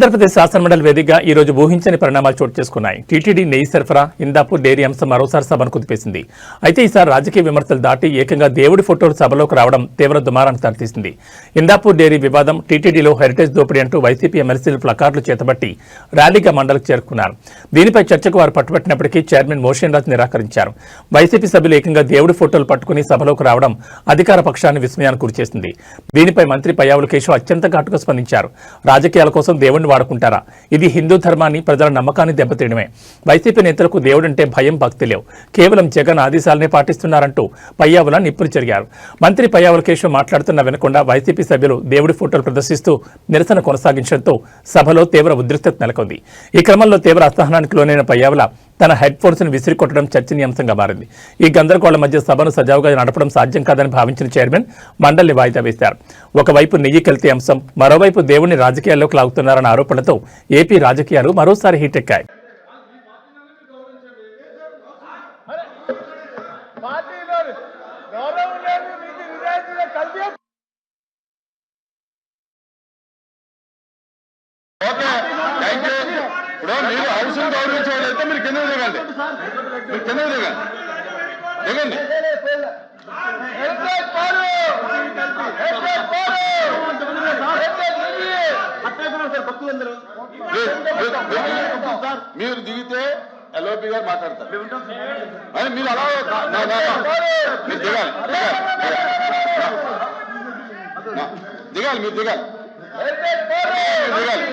ఆంధ్రప్రదేశ్ శాసనమండలి వేదికగా ఈ రోజు ఊహించని పరిణామాలు చోటు చేసుకున్నాయి. టీటీడీ నెయ్యి సరఫరా, ఇందాపూర్ డైరీ అంశం మరోసారి సభను కుదిపేసింది. అయితే ఈసారి రాజకీయ విమర్శలు దాటి ఏకంగా దేవుడి ఫోటోలు సభలోకి రావడం తీవ్ర దుమారానికి దారితీసింది. ఇందాపూర్ డైరీ వివాదం, టీటీడీలో హెరిటేజ్ దోపిడీ అంటూ వైసీపీ ఎమ్మెల్సీలు ప్లకార్డులు చేతబట్టి ర్యాలీగా మండలికి చేరుకున్నారు. దీనిపై చర్చకు వారు పట్టుబట్టినప్పటికీ చైర్మన్ మోషన్ రాజ్ నిరాకరించారు. వైసీపీ సభ్యులు ఏకంగా దేవుడి ఫోటోలు పట్టుకుని సభలోకి రావడం అధికార పక్షాన్ని విస్మయానికి గురిచేసింది. దీనిపై మంత్రి పయ్యావుల కేశవ్ అత్యంత ఘాటుగా స్పందించారు. రాజకీయాల కోసం దేవుడిని వాడుకుంటారా? ఇది హిందూ ధర్మాన్ని, ప్రజల నమ్మకాన్ని దెబ్బతీయడమే. వైసీపీ నేతలకు దేవుడంటే భయం, భక్తి లేవు. కేవలం జగన్ ఆదేశాలనే పాటిస్తున్నారంటూ పయ్యావుల నిప్పులు చెరిగారు. మంత్రి పయ్యావుల కేశవ్ మాట్లాడుతున్న వినకుండా వైసీపీ సభ్యులు దేవుడి ఫోటోలు ప్రదర్శిస్తూ నిరసన కొనసాగించడంతో సభలో తీవ్ర ఉద్రిక్తత నెలకొంది. ఈ క్రమంలో తీవ్ర అసహనానికి లోనైన పయ్యావుల తన హెడ్ ఫోన్స్ ను విసిరి కొట్టడం చర్చనీయాంశంగా మారింది. ఈ గందరగోళం మధ్య సభను సజావుగా నడపడం సాధ్యం కాదని భావించిన చైర్మన్ మండలిని వాయిదా వేశారు. ఒకవైపు నెయ్యి కల్తీ అంశం, మరోవైపు దేవుడిని రాజకీయాల్లోకి లాగుతున్నారన్న ఆరోపణలతో ఏపీ రాజకీయాలు మరోసారి హీటెక్కాయి. ఇప్పుడు మీరు హౌస్ని గౌరవించేవాళ్ళైతే మీరు కింద దిగండి, మీరు కింద దిగండి, దిగండి. మీరు దిగితే ఎల్ఓపి గారు మాట్లాడతారు. మీరు అలా మీరు దిగాలి, దిగాలి, మీరు దిగాలి, దిగాలి.